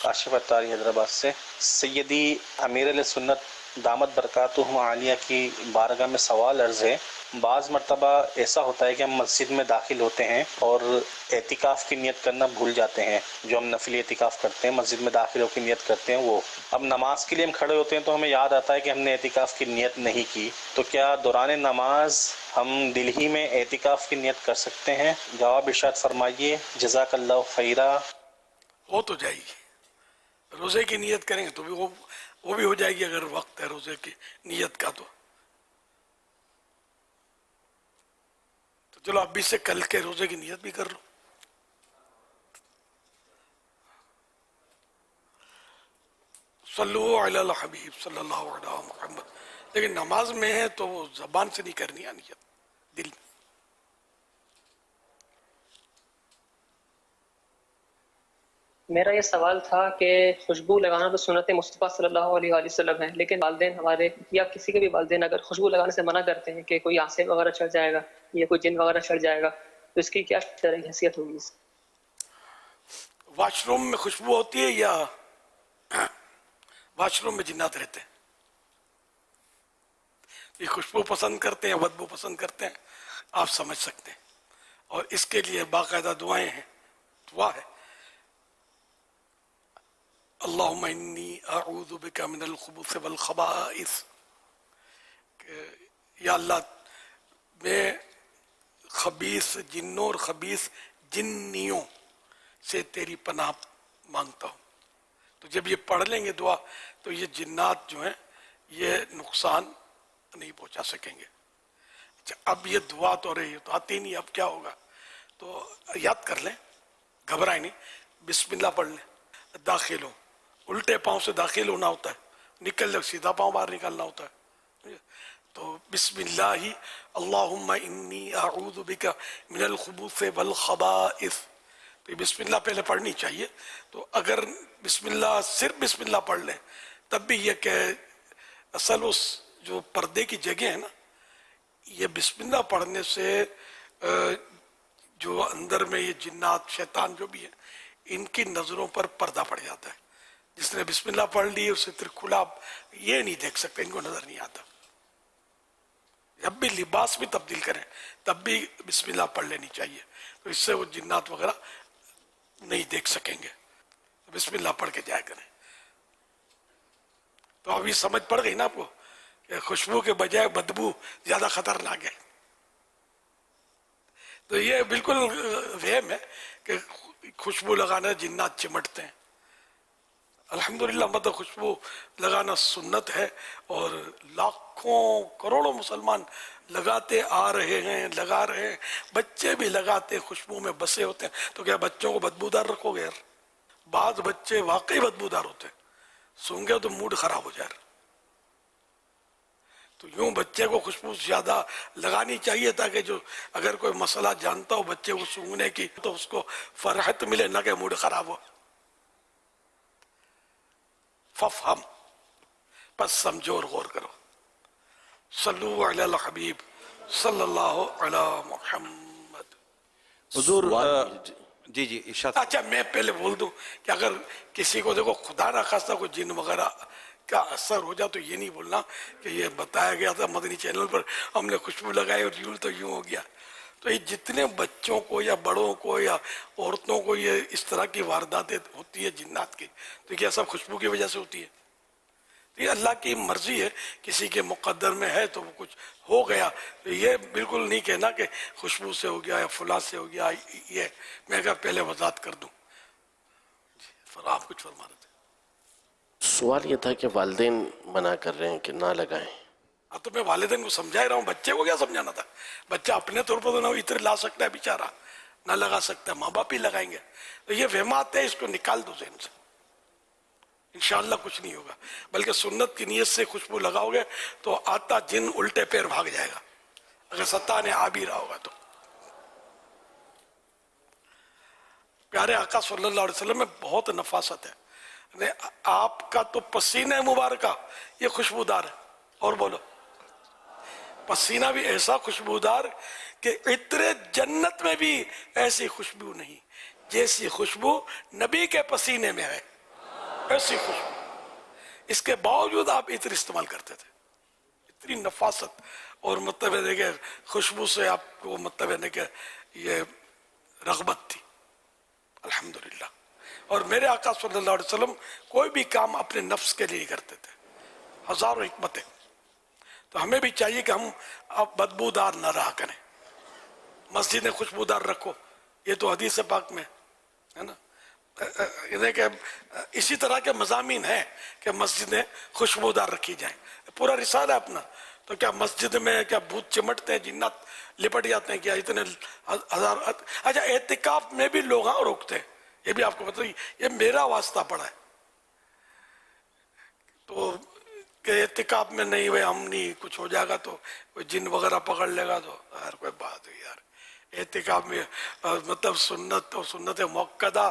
کاشف اتاری حیدرآباد سے۔ سیدی امیر علیہ سنت دامت برکاتہم عالیہ کی بارگاہ میں سوال عرض ہے۔ بعض مرتبہ ایسا ہوتا ہے کہ ہم مسجد میں داخل ہوتے ہیں اور اعتکاف کی نیت کرنا بھول جاتے ہیں، جو ہم نفلی اعتکاف کرتے ہیں مسجد میں داخل ہو کے نیت کرتے ہیں وہ، اب نماز کے لیے ہم کھڑے ہوتے ہیں تو ہمیں یاد آتا ہے کہ ہم نے اعتکاف کی نیت نہیں کی، تو کیا دوران نماز ہم دل ہی میں اعتکاف کی نیت کر سکتے ہیں؟ جواب ارشاد فرمائیے، جزاک اللہ خیرہ۔ ہو تو جائے گی، روزے کی نیت کریں گے تو بھی وہ بھی ہو جائے گی، اگر وقت ہے روزے کی نیت کا تو چلو ابھی سے کل کے روزے کی نیت بھی کر لو۔ صلو علی الحبیب صلی اللہ علیہ محمد، لیکن نماز میں ہے تو وہ زبان سے نہیں کرنی ہے نیت، دل میں۔ میرا یہ سوال تھا کہ خوشبو لگانا تو سنت مصطفیٰ صلی اللہ علیہ وآلہ وسلم ہے، لیکن والدین ہمارے یا کسی کے بھی والدین اگر خوشبو لگانے سے منع کرتے ہیں کہ کوئی آسے وغیرہ چڑھ جائے گا یا کوئی جن وغیرہ چڑھ جائے گا، تو اس کی کیا شرعی حیثیت ہوگی؟ واش روم میں خوشبو ہوتی ہے یا واش روم میں جنات رہتے ہیں؟ یہ خوشبو پسند کرتے ہیں، بدبو پسند کرتے ہیں، آپ سمجھ سکتے ہیں، اور اس کے لیے باقاعدہ دعائیں ہیں۔ دعا ہے اللہم انی اعوذ بک من الخبث والخبائث، کہ یا اللہ میں خبیث جنوں اور خبیث جنیوں سے تیری پناہ مانگتا ہوں۔ تو جب یہ پڑھ لیں گے دعا تو یہ جنات جو ہیں یہ نقصان نہیں پہنچا سکیں گے۔ اچھا، اب یہ دعا تو رہی ہے تو آتی نہیں، اب کیا ہوگا؟ تو یاد کر لیں، گھبرائیں نہیں، بسم اللہ پڑھ لیں، داخل ہو، الٹے پاؤں سے داخل ہونا ہوتا ہے، نکل جب سیدھا پاؤں باہر نکالنا ہوتا ہے۔ تو بسم اللہ اللہم انی اعوذ بک من الخبث والخبائث، تو یہ بسم اللہ پہلے پڑھنی چاہیے۔ تو اگر بسم اللہ صرف بسم اللہ پڑھ لیں تب بھی یہ کہ اصل اس جو پردے کی جگہ ہے نا، یہ بسم اللہ پڑھنے سے جو اندر میں یہ جنات شیطان جو بھی ہے ان کی نظروں پر پردہ پڑ جاتا ہے۔ جس نے بسم اللہ پڑھ لی اسے پھر کھلا یہ نہیں دیکھ سکتے، ان کو نظر نہیں آتا۔ جب بھی لباس بھی تبدیل کریں تب بھی بسم اللہ پڑھ لینی چاہیے، تو اس سے وہ جنات وغیرہ نہیں دیکھ سکیں گے۔ بسم اللہ پڑھ کے جایا کریں۔ تو ابھی سمجھ پڑ گئی نا آپ کو کہ خوشبو کے بجائے بدبو زیادہ خطرناک ہے۔ تو یہ بالکل وہم ہے کہ خوشبو لگانا جنات چمٹتے ہیں۔ الحمدللہ مطلب خوشبو لگانا سنت ہے، اور لاکھوں کروڑوں مسلمان لگاتے آ رہے ہیں، لگا رہے ہیں، بچے بھی لگاتے، خوشبو میں بسے ہوتے ہیں۔ تو کیا بچوں کو بدبودار رکھو گے یار؟ بعض بچے واقعی بدبودار ہوتے ہیں، سونگے تو موڈ خراب ہو جائے۔ تو یوں بچے کو خوشبو زیادہ لگانی چاہیے تاکہ جو اگر کوئی مسئلہ جانتا ہو بچے کو سونگنے کی تو اس کو فرحت ملے، نہ کہ موڈ خراب ہو۔ ففہم، پس سمجھو اور غور کرو۔ صلو علی الحبیب صلی اللہ علی محمد۔ حضور جی ارشاد۔ اچھا میں پہلے بول دوں کہ اگر کسی کو دیکھو خدا نہ خواستہ کوئی جن وغیرہ کا اثر ہو جائے تو یہ نہیں بولنا کہ یہ بتایا گیا تھا مدنی چینل پر، ہم نے خوشبو لگائی اور یوں تو یوں ہو گیا۔ تو یہ جتنے بچوں کو یا بڑوں کو یا عورتوں کو یہ اس طرح کی وارداتیں ہوتی ہے جنات کی، تو یہ سب خوشبو کی وجہ سے ہوتی ہے۔ تو یہ اللہ کی مرضی ہے، کسی کے مقدر میں ہے تو وہ کچھ ہو گیا۔ تو یہ بالکل نہیں کہنا کہ خوشبو سے ہو گیا یا فلاں سے ہو گیا، یہ میں کہا پہلے وضاحت کر دوں۔ آپ کچھ فرما رہے تھے؟ سوال یہ تھا کہ والدین منع کر رہے ہیں کہ نہ لگائیں۔ اب تو میں والدین کو سمجھا ہی رہا ہوں، بچے کو کیا سمجھانا تھا؟ بچہ اپنے طور پر تو نہ اتر لا سکتا ہے بیچارہ، نہ لگا سکتا ہے، ماں باپ ہی لگائیں گے۔ تو یہ وہمات ہے، اس کو نکال دو ذہن سے، انشاءاللہ کچھ نہیں ہوگا۔ بلکہ سنت کی نیت سے خوشبو لگاؤ گے تو آتا جن الٹے پیر بھاگ جائے گا، اگر ستہ نے آ بھی رہا ہوگا تو۔ پیارے آقا صلی اللہ علیہ وسلم میں بہت نفاست ہے، آپ کا تو پسینہ مبارکہ یہ خوشبودار ہے۔ اور بولو، پسینہ بھی ایسا خوشبودار کہ عطر جنت میں بھی ایسی خوشبو نہیں جیسی خوشبو نبی کے پسینے میں ہے۔ ایسی خوشبو، اس کے باوجود آپ عطر استعمال کرتے تھے، اتنی نفاست اور مطلب ہے کہ خوشبو سے آپ کو مطلب ہے کہ یہ رغبت تھی، الحمدللہ۔ اور میرے آقا صلی اللہ علیہ وسلم کوئی بھی کام اپنے نفس کے لیے کرتے تھے، ہزاروں حکمتیں۔ تو ہمیں بھی چاہیے کہ ہم اب بدبودار نہ رہا کریں، مسجدیں خوشبودار رکھو، یہ تو حدیث پاک میں ہے نا۔ کہ اسی طرح کے مضامین ہیں کہ مسجدیں خوشبودار رکھی جائیں، پورا رسالہ ہے اپنا۔ تو کیا مسجد میں کیا بھوت چمٹتے ہیں، جنات لپٹ جاتے ہیں، کیا اتنے ہزار؟ اچھا اعتکاف میں بھی لوگ روکتے ہیں، یہ بھی آپ کو بتائیے، یہ میرا واسطہ پڑا ہے تو کہ اعتکاف میں نہیں ہوئے ہم نہیں، کچھ ہو جائے گا تو کوئی جن وغیرہ پکڑ لے گا، تو یار کوئی بات ہوئی یار۔ اعتکاف میں مطلب سنت اور سنت مؤکدہ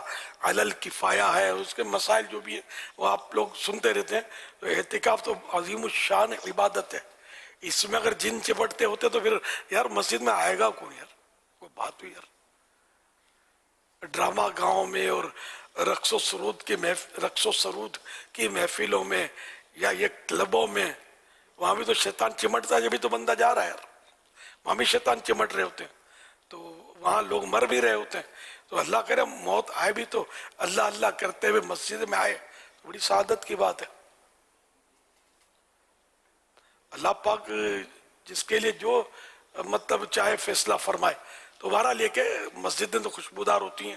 علی الکفایہ ہے، اس کے مسائل جو بھی ہیں وہ آپ لوگ سنتے رہتے ہیں۔ تو اعتکاف تو عظیم الشان عبادت ہے، اس میں اگر جن چپٹتے ہوتے تو پھر یار مسجد میں آئے گا کون یار؟ کوئی بات ہوئی یار۔ ڈرامہ گاؤں میں اور رقص و سرود کی محفلوں میں یا یہ کلبوں میں، وہاں بھی تو شیطان چمٹتا ہے، جب بھی تو بندہ جا رہا ہے یار، وہاں بھی شیطان چمٹ رہے ہوتے ہیں، تو وہاں لوگ مر بھی رہے ہوتے ہیں۔ تو اللہ کرے موت آئے بھی تو اللہ اللہ کرتے ہوئے مسجد میں آئے، تو بڑی سعادت کی بات ہے۔ اللہ پاک جس کے لیے جو مطلب چاہے فیصلہ فرمائے۔ تو بہرحال یہ کہ مسجدیں تو خوشبودار ہوتی ہیں،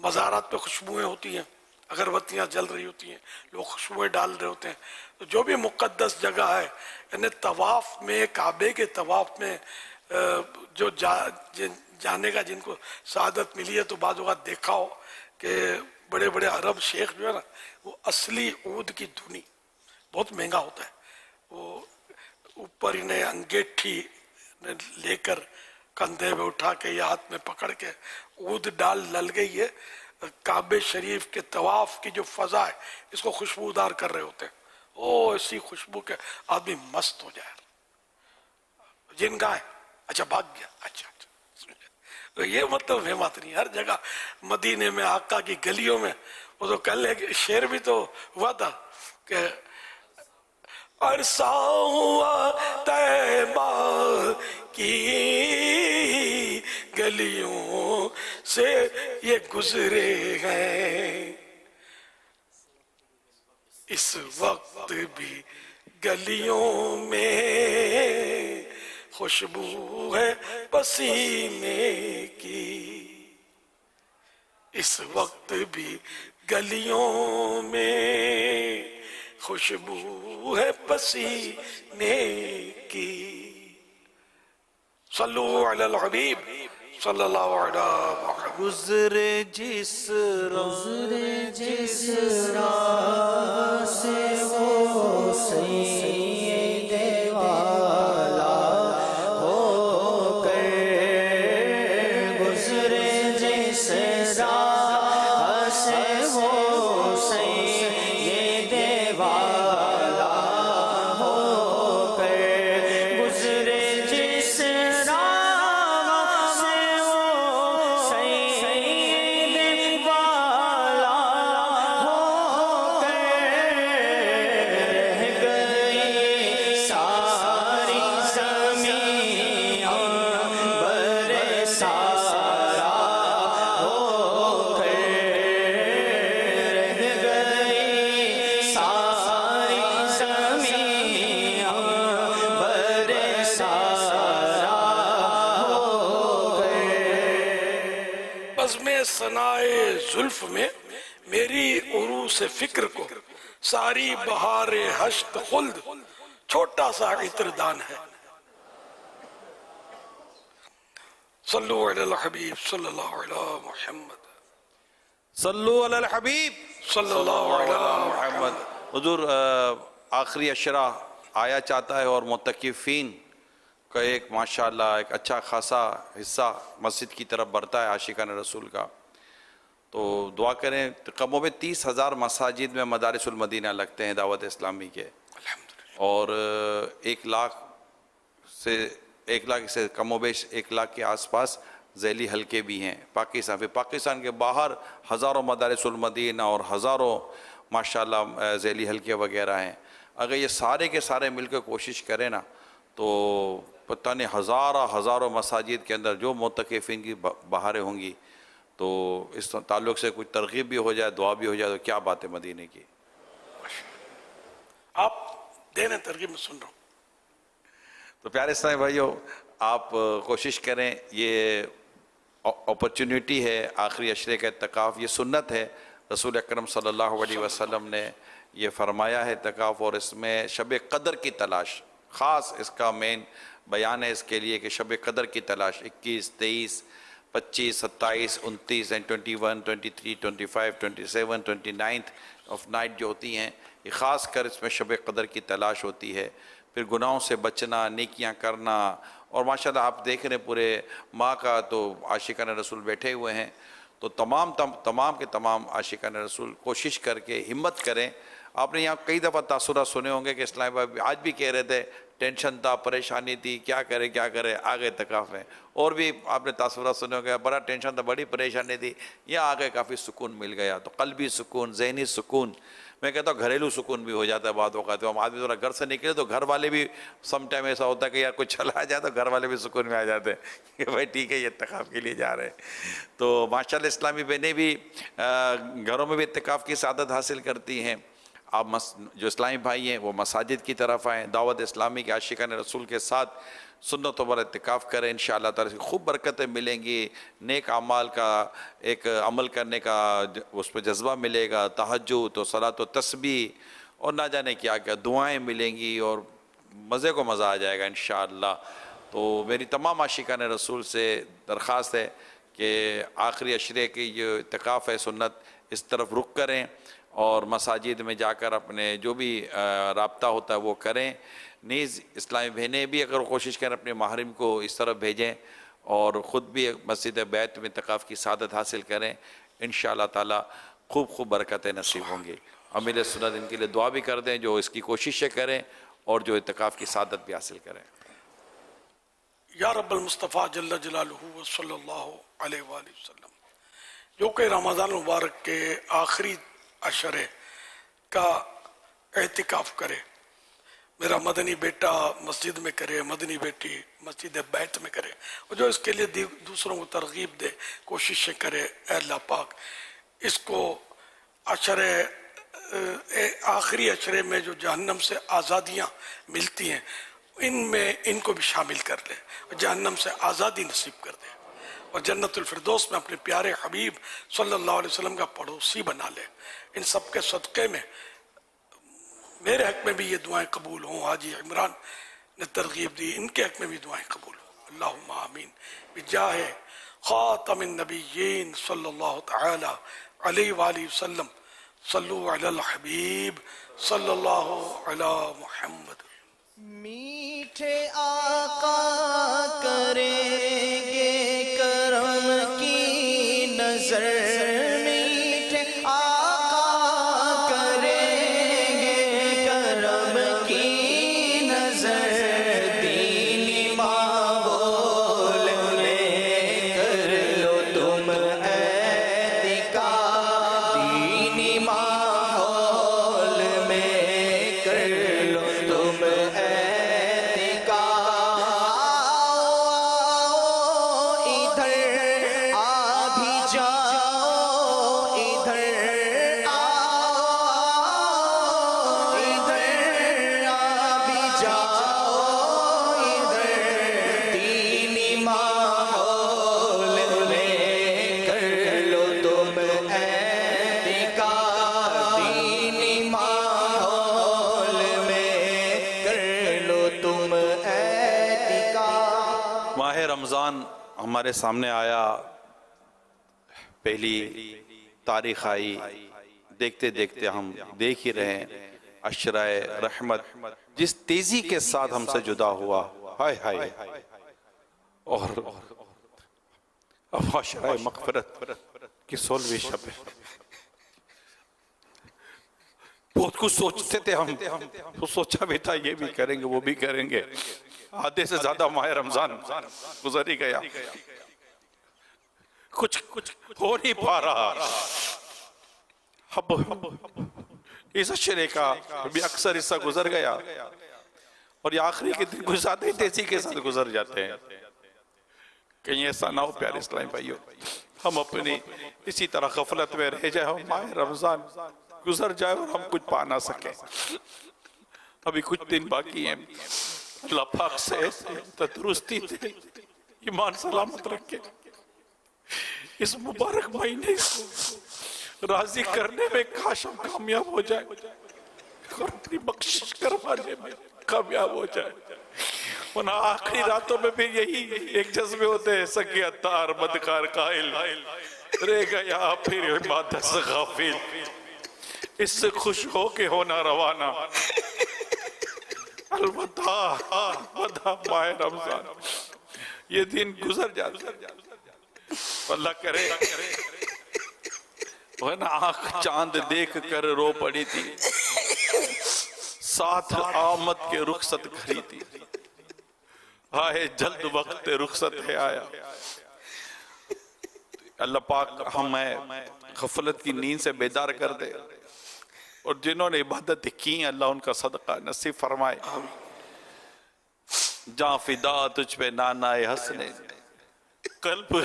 مزارات پہ خوشبوئیں ہوتی ہیں، اگربتیاں جل رہی ہوتی ہیں، لوگ خوشبوئیں ڈال رہے ہوتے ہیں۔ تو جو بھی مقدس جگہ ہے، یعنی طواف میں، کعبے کے طواف میں جو جانے کا جن کو سعادت ملی ہے، تو بعض اوقات دیکھا ہو کہ بڑے بڑے عرب شیخ جو ہے نا، وہ اصلی عود کی دھنی بہت مہنگا ہوتا ہے، وہ اوپر انہیں انگیٹھی لے کر کندھے پہ اٹھا کے یا ہاتھ میں پکڑ کے عود ڈال لل گئی ہے، کعبے شریف کے طواف کی جو فضا ہے اس کو خوشبودار کر رہے ہوتے ہیں۔ او ایسی خوشبو کے آدمی مست ہو جائے۔ جن گائے اچھا بھاگ گیا، اچھا تو یہ مطلب حمایت نہیں، ہر جگہ مدینے میں آقا کی گلیوں میں۔ وہ تو کل ایک شعر بھی تو ہوا تھا کہ عرصہ ہوا طیبہ کی گلیوں سے یہ گزرے ہیں، اس وقت بھی گلیوں میں خوشبو ہے پسینے کی، اس وقت بھی گلیوں میں خوشبو ہے پسینے کی۔ صلو علی الحبیب صلی اللہ علیہ وسلم۔ گزرے جس راہ سے وہ سید والا ہو کر، گزرے جس راہ سے وہ سید والا ہو کر، گزرے جس راہ سے وہ سید والا ہو کر، رہ گئی ساری زمین بر سارا ہو کر، رہ گئی ساری زمین بر سارا ہو کر۔ بزم ثنائے زلف میں میری عروس فکر کو ساری بہار حشت خلد چھوٹا سا عطر دان ہے۔ صلو علی الحبیب صلی اللہ علیہ محمد صلو علی الحبیب صلی اللہ علیہ محمد۔ حضور آخری اشرا آیا چاہتا ہے اور معتکفین کا ایک ماشاءاللہ ایک اچھا خاصا حصہ مسجد کی طرف بڑھتا ہے عاشقان رسول کا، تو دعا کریں۔ کم و بیش 30,000 مساجد میں مدارس المدینہ لگتے ہیں دعوت اسلامی کے، اور 1 لاکھ سے کم و بیش 1 لاکھ کے آس پاس ذیلی حلقے بھی ہیں پاکستان کے باہر، ہزاروں مدارس المدینہ اور ہزاروں ماشاءاللہ ذیلی حلقے وغیرہ ہیں. اگر یہ سارے کے سارے مل کے کوشش کریں نا تو پتہ نہیں ہزاروں مساجد کے اندر جو معتکفین کی بہاریں ہوں گی. تو اس تعلق سے کچھ ترغیب بھی ہو جائے, دعا بھی ہو جائے تو کیا بات ہے مدینے کی. آپ دے رہے ترغیب میں سن رہا ہوں. تو پیارے اسلامی بھائیو, آپ کوشش کریں, یہ اپرچونٹی ہے آخری عشرے کا اعتکاف, یہ سنت ہے. رسول اکرم صلی اللہ علیہ وسلم نے یہ فرمایا ہے اعتکاف, اور اس میں شب قدر کی تلاش خاص اس کا مین بیان ہے اس کے لیے کہ شب قدر کی تلاش 21, 23, 25, 27, 29 and 21, 23, 25, 27, 29 آف نائٹ جو ہوتی ہیں, یہ خاص کر اس میں شب قدر کی تلاش ہوتی ہے. پھر گناہوں سے بچنا, نیکیاں کرنا, اور ماشاءاللہ آپ دیکھ رہے ہیں پورے ماہ کا تو عاشقان رسول بیٹھے ہوئے ہیں. تو تمام کے تمام عاشقان رسول کوشش کر کے ہمت کریں. آپ نے یہاں کئی دفعہ تاثرات سنے ہوں گے کہ اسلام بھائی آج بھی کہہ رہے تھے ٹینشن تھا, پریشانی تھی, کیا کرے, آگے اعتکاف ہے. اور بھی آپ نے تاثرات سنے ہوں گے بڑا ٹینشن تھا, بڑی پریشانی تھی, یہاں آگے کافی سکون مل گیا. تو قلبی سکون, ذہنی سکون, میں کہتا ہوں گھریلو سکون بھی ہو جاتا ہے بعض اوقات. ہم آدمی ذرا گھر سے نکلے تو گھر والے بھی سم ٹائم ایسا ہوتا ہے کہ یار کوئی چلا جائے تو گھر والے بھی سکون میں آ جاتے ہیں کہ بھائی ٹھیک ہے یہ اعتکاف کے لیے جا رہے ہیں. تو ماشاءاللہ اسلامی بہنیں بھی گھروں میں بھی اعتکاف کی سعادت حاصل کرتی ہیں. آپ جو اسلامی بھائی ہیں وہ مساجد کی طرف آئیں, دعوت اسلامی کے عاشقان رسول کے ساتھ سنتوں پر اعتکاف کریں. انشاءاللہ تعالیٰ سے خوب برکتیں ملیں گی, نیک اعمال کا ایک عمل کرنے کا اس پہ جذبہ ملے گا, تہجد و صلاۃ و تسبیح اور نہ جانے کیا دعائیں ملیں گی, اور مزے کو مزہ آ جائے گا انشاءاللہ. تو میری تمام عاشقان رسول سے درخواست ہے کہ آخری عشرے کی جو اعتکاف ہے سنت, اس طرف رخ کریں اور مساجد میں جا کر اپنے جو بھی رابطہ ہوتا ہے وہ کریں. نیز اسلامی بہنیں بھی اگر کوشش کریں اپنے محرم کو اس طرف بھیجیں اور خود بھی مسجد بیت میں اعتکاف کی سعادت حاصل کریں. انشاءاللہ تعالی خوب برکتیں نصیب ہوں گی. امیر سنت ان کے لیے دعا بھی کر دیں جو اس کی کوششیں کریں اور جو اعتکاف کی سعادت بھی حاصل کریں. یا رب المصطفیٰ جل جلالہ صلی اللہ علیہ وآلہ وسلم, جو کہ رمضان مبارک کے آخری عشرے کا اعتکاف کرے, میرا مدنی بیٹا مسجد میں کرے, مدنی بیٹی مسجد بیت میں کرے, اور جو اس کے لیے دوسروں کو ترغیب دے, کوششیں کرے. اے اللہ پاک اس کو عشرے آخری عشرے میں جو جہنم سے آزادیاں ملتی ہیں ان میں ان کو بھی شامل کر لے, اور جہنم سے آزادی نصیب کر دے, اور جنت الفردوس میں اپنے پیارے حبیب صلی اللہ علیہ وسلم کا پڑوسی بنا لے. ان سب کے صدقے میں میرے حق میں بھی یہ دعائیں قبول ہوں. حاجی عمران نے ترغیب دی, ان کے حق میں بھی دعائیں قبول ہوں. اللہم آمین بجاہ خاتم النبیین صلی اللہ تعالی علیہ وآلہ وسلم. صلو علی الحبیب صلی اللہ علی محمد. میٹھے آقا کریں گے کرم کی نظر, میٹھے آقا کریں گے کرم کی نظر, دینی ماحول میں کر لو تم اعتکاف, دینی ماحول میں کر لو تم رمضان ہمارے سامنے آیا, پہلی تاریخ آئی, دیکھتے دیکھتے ہم دیکھ ہی رہے ہیں عشرہ رحمت جس تیزی کے ساتھ ہم سے جدا ہوا. ہائے ہائے, اور اب عشرہ مغفرت کی 16ویں شب ہے. بہت کچھ سوچتے تھے ہم, تو سوچا بھی تھا یہ بھی کریں گے وہ بھی کریں گے. آدھے سے زیادہ ماہ رمضان گزر ہی گیا, کچھ ہو نہیں پا رہا. اب اس اشرے کا بھی اکثر حصہ گزر گیا اور یہ آخری کے دن کچھ زیادہ ہی تیزی کے ساتھ گزر جاتے ہیں. کہیں ایسا نہ ہو پیارے اسلامی بھائیوں ہم اپنی اسی طرح غفلت میں رہ جائے، ہم ماہ رمضان گزر جائے اور ہم کچھ پا نہ سکیں. ابھی کچھ دن باقی ہیں، اللہ پاک سے تندرستی دے، ایمان سلامت رکھے، اس مبارک مہینے کو راضی کرنے میں کاش ہم کامیاب ہو جائے اور اپنی بخشش کروانے میں کامیاب ہو جائے. ورنہ آخری راتوں میں بھی یہی ایک جذبے ہوتے ہیں، سگے اتار بدکار قائل رہ گیا پھر عبادت سے غافل، اس سے خوش ہو کے ہونا روانہ. الوداع ماہ رمضان، یہ دن گزر جاتا. اللہ کرے وہ نا آنکھ چاند دیکھ کر رو پڑی تھی، ساتھ آمد کے رخصت کھڑی تھی. آئے جلد وقت رخصت ہے آیا. اللہ پاک ہمیں غفلت کی نیند سے بیدار کر دے، اور جنہوں نے عبادت کی اللہ ان کا صدقہ نصیب فرمائے. جاں فدا تجھ پہ نانا حسنے، قلب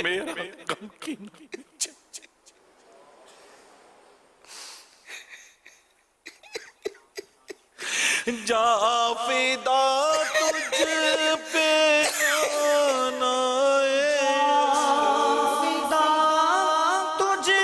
میرا غمگین. جاں فدا تجھ پہ نانا تجھے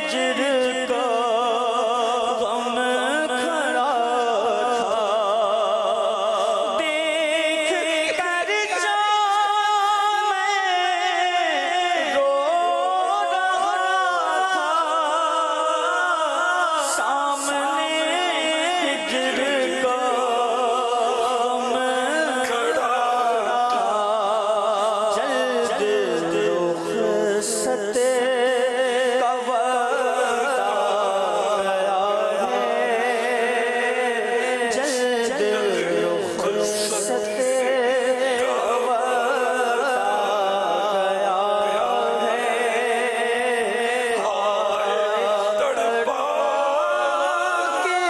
ہجر کا غم کھڑا تھا، دیکھ کر جام میں رو رہا تھا، سامنے ہجر کا غم کھڑا تھا، جلد رخصت کا وقت آیا ہے، جلد رخصت کا وقت آیا ہے، تڑپا کے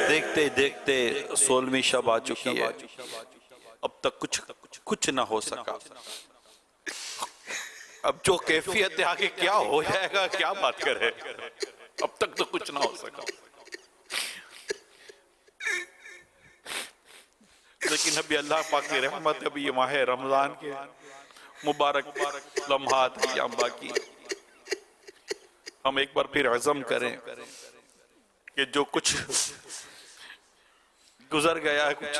دیکھتے دیکھتے 16ویں شب آ چکی ہے، اب تک کچھ نہ ہو سکا۔ اب جو کیفیت ہے آگے کیا ہو جائے گا کیا بات کرے، اب تک تو کچھ نہ ہو سکا۔ لیکن ابھی اللہ پاک کی رحمت، ابھی یہ ماہ رمضان کے مبارک لمحات ایام باقی، ہم ایک بار پھر عزم کریں کہ جو کچھ گزر گیا ہے کچھ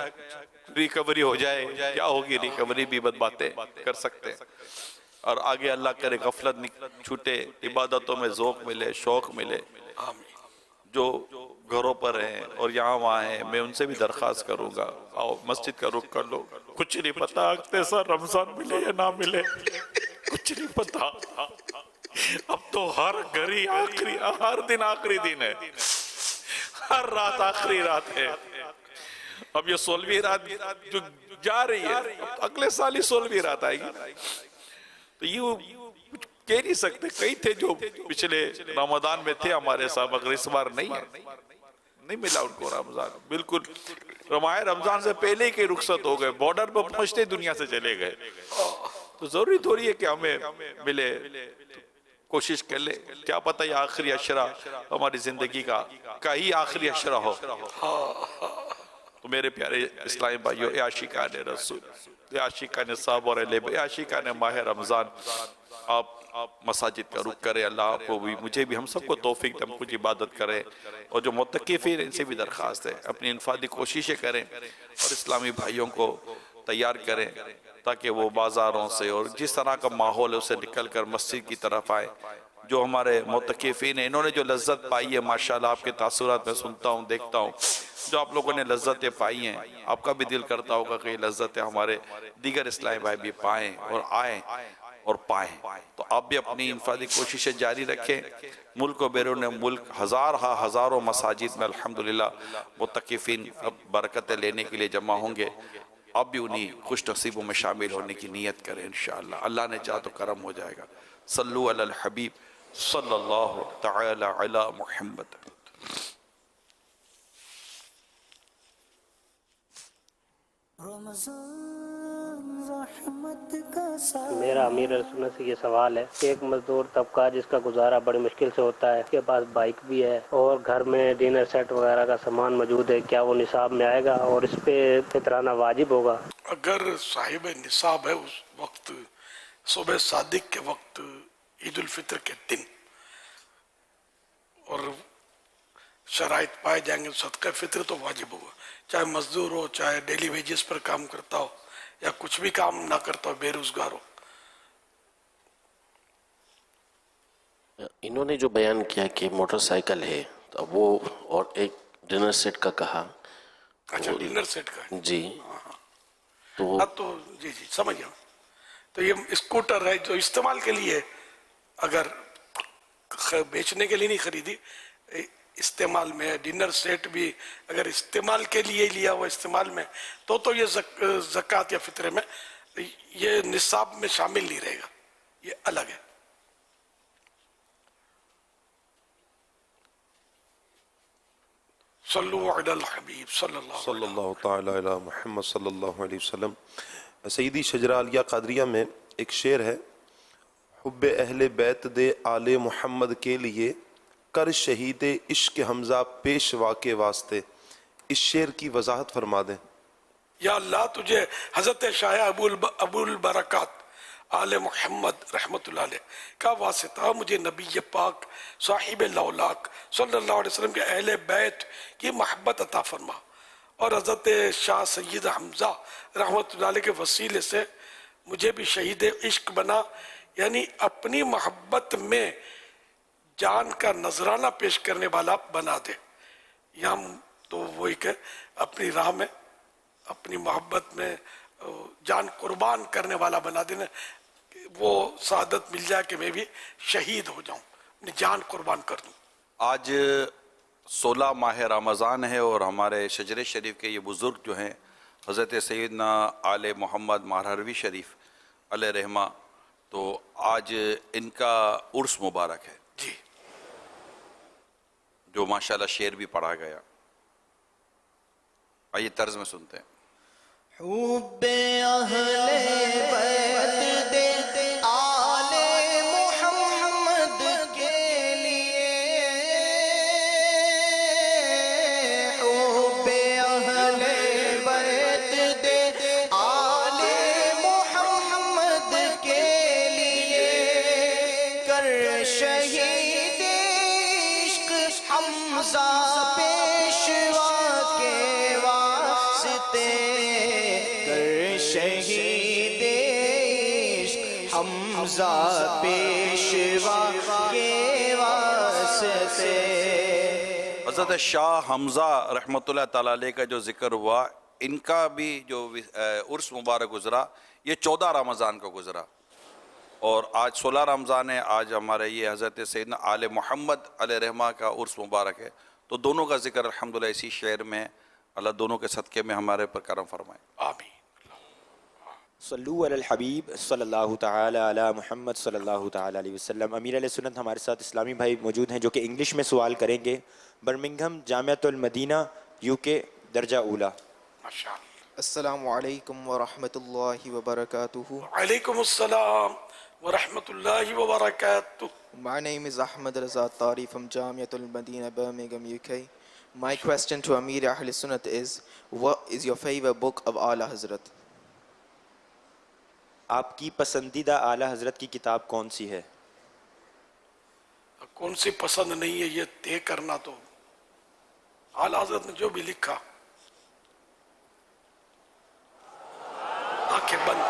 ریکوری ہو جائے، کیا ہوگی ریکوری بھی بد باتیں کر سکتے ہیں، اور آگے اللہ کرے غفلت چھوٹے، عبادتوں میں ذوق ملے، شوق ملے۔ جو گھروں پر ہیں اور یہاں وہاں ہیں، میں ان سے بھی درخواست کروں گا، آؤ مسجد کا رخ کر لو، کچھ نہیں پتا اگتے سر رمضان ملے یا نہ ملے، کچھ نہیں پتا، اب تو ہر گھڑی آخری، ہر دن آخری دن ہے، ہر رات آخری رات ہے۔ اب یہ 16ویں رات جو جا رہی ہے، اگلے سال ہی 16ویں رات آئے گی، تو یہ کہہ نہیں سکتے، کئی تھے جو پچھلے رمضان میں تھے ہمارے ساتھ، مگر اس بار نہیں ہے، نہیں ملا ان کو رمضان، بالکل ماہ رمضان سے پہلے ہی کہ رخصت ہو گئے، بارڈر پر پہنچتے دنیا سے چلے گئے، تو ضروری تھوڑی ہے کہ ہمیں ملے، کوشش کر لے، کیا پتہ یہ آخری عشرہ ہماری زندگی کا ہی آخری عشرہ ہو۔ تو میرے پیارے اسلامی بھائیو، اے عاشقان رسول، اے عاشقان صاحب اور اہل بیت، اے عاشقان ماہ رمضان، آپ مساجد کا رخ کریں، اللہ آپ کو بھی، مجھے بھی، ہم سب کو توفیق دے، ہم کچھ عبادت کریں، اور جو معتکفین ان سے بھی درخواست ہے اپنی انفرادی کوششیں کریں اور اسلامی بھائیوں کو تیار کریں تاکہ وہ بازاروں سے اور جس طرح کا ماحول ہے اسے نکل کر مسجد کی طرف آئیں۔ جو ہمارے معتکفین ہیں، انہوں نے جو لذت پائی ہے، ماشاءاللہ آپ کے تاثرات میں سنتا ہوں، دیکھتا ہوں، جو آپ لوگوں نے لذتیں پائی ہیں، آپ کا بھی دل کرتا ہوگا کہ یہ لذتیں ہمارے دیگر اسلامی بھائی بھی پائیں اور آئیں اور پائیں۔ تو آپ بھی اپنی انفرادی کوششیں جاری رکھیں، ملک و بیرون ملک ہزاروں مساجد میں الحمدللہ معتکفین اب برکتیں لینے کے لیے جمع ہوں گے، آپ بھی انہی خوش نصیبوں میں شامل ہونے کی نیت کریں انشاءاللہ، اللہ نے چاہا تو کرم ہو جائے گا۔ صلو علی الحبیب صلی اللہ تعالی علی محمد۔ میرا امیر سنت سے یہ سوال ہے کہ ایک مزدور طبقہ جس کا گزارا بڑی مشکل سے ہوتا ہے، اس کے پاس بائک بھی ہے اور گھر میں ڈنر سیٹ وغیرہ کا سامان موجود ہے، کیا وہ نصاب میں آئے گا اور اس پہ فطرانہ واجب ہوگا؟ اگر صاحب نصاب ہے اس وقت صبح صادق کے وقت عید الفطر کے دن اور شرائط پائے جائیں گے، صدقہ فطر تو واجب ہوگا، چاہے مزدور ہو، چاہے ڈیلی ویجز پر کام کرتا ہو یا کچھ بھی کام نہ کرتا ہو، بے روزگار ہو۔ انہوں نے جو بیان کیا کہ موٹر سائیکل ہے تو اب وہ اور ایک ڈنر سیٹ کا کہا، اچھا ڈنر سیٹ کا جی تو اب تو جی سمجھ گیا، تو یہ اسکوٹر ہے جو استعمال کے لیے، اگر بیچنے کے لیے نہیں خریدی، استعمال میں ڈنر سیٹ بھی اگر استعمال کے لیے لیا ہوا استعمال میں تو یہ زکوٰۃ یا فطرے میں یہ نصاب میں شامل نہیں رہے گا، یہ الگ ہے۔ صلو علی الحبیب صلی اللہ تعالی علی محمد صلی اللہ علیہ وسلم۔ سیدی شجرہ علیہ قادریہ میں ایک شعر ہے، حب اہل بیت دے آل محمد کے لیے کر شہید عشق حمزہ پیشوا کے واسطے، اس شعر کی وضاحت فرما دیں۔ یا اللہ تجھے حضرت شاہ ابو البرکات آل محمد رحمت اللہ علیہ کا واسطہ مجھے نبی پاک صاحب لولاک صلی اللہ علیہ وسلم کے اہل بیت کی محبت عطا فرما، اور حضرت شاہ سید حمزہ رحمت اللہ علیہ کے وسیلے سے مجھے بھی شہید عشق بنا، یعنی اپنی محبت میں جان کا نذرانہ پیش کرنے والا بنا دے۔ یہاں تو وہی کہ اپنی راہ میں اپنی محبت میں جان قربان کرنے والا بنا دینا، وہ سعادت مل جائے کہ میں بھی شہید ہو جاؤں، اپنی جان قربان کر دوں۔ آج 16 ماہ رمضان ہے اور ہمارے شجر شریف کے یہ بزرگ جو ہیں حضرت سیدنا آل محمد مہروی شریف علیہ رحمہ، تو آج ان کا عرس مبارک ہے جی، جو ماشاءاللہ شعر بھی پڑھا گیا۔ آئیے طرز میں سنتے ہیں۔ حب اہل بیت دے آل محمد کے لیے، حب اہل بیت دے آل محمد کے لیے، کر شہید عشق حمزہ پیشوا کے واسطے، شہید عشق حمزہ پیشوا کے واسطے۔ حضرت شاہ حمزہ رحمۃ اللہ تعالیٰ علیہ کا جو ذکر ہوا، ان کا بھی جو عرس مبارک گزرا یہ 14 رمضان کو گزرا، اور آج 16 رمضان ہے۔ آج ہمارے یہ حضرت سیدنا آل محمد علیہ رحمہ کا عرس مبارک ہے، تو دونوں کا ذکر الحمدللہ اسی شعر میں، اللہ دونوں کے صدقے میں ہمارے پر کرم فرمائے، آمین۔ صلو علی الحبیب صلی اللہ تعالی علی محمد صلی اللہ تعالی علیہ وسلم۔ امیر علیہ سنت ہمارے ساتھ اسلامی بھائی موجود ہیں جو کہ انگلش میں سوال کریں گے۔ برمنگھم جامعۃ المدینہ UK درجہ اولا۔ السلام علیکم ورحمۃ اللہ وبرکاتہ۔ وعلیکم السلام ورحمۃ اللہ وبرکاتہ۔ My name is Ahmed Raza Tari from Jamiat al-Madina, Birmingham, UK. My question to Amir Ahl Sunnat is, what is your favorite book of A'la Hazrat? آپ کی پسندیدہ اعلی حضرت کی کتاب کون سی ہے؟ کون سی پسند نہیں ہے یہ طے کرنا، تو اعلیٰ حضرت نے جو بھی لکھا آنکھیں بند۔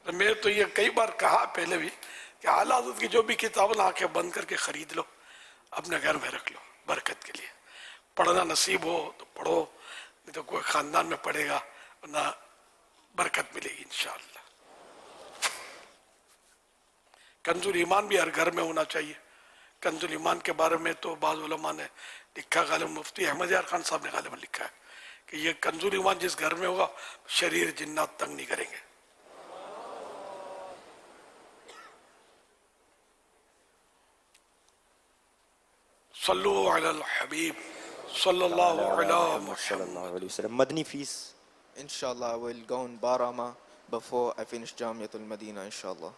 میں تو یہ کئی بار کہا پہلے بھی کہ اعلیٰ حضرت کی جو بھی کتاب آنکھیں بند کر کے خرید لو، اپنے گھر میں رکھ لو برکت کے لیے۔ پڑھنا نصیب ہو تو پڑھو، نہیں تو کوئی خاندان میں پڑھے گا، ورنہ برکت ملے گی انشاءاللہ۔ کنز الایمان بھی ہر گھر میں ہونا چاہیے۔ کنز الایمان کے بارے میں تو بعض علماء نے لکھا، غالب مفتی احمد یار خان صاحب نے غالباً لکھا ہے کہ یہ کنز الایمان جس گھر میں ہوگا شریر جنات تنگ نہیں کریں گے۔ صلو علی الحبیب صلی اللہ علیہ وسلم۔ مدنی face Inshallah I will go in Barama before I finish Jamiat al-Madina, inshallah.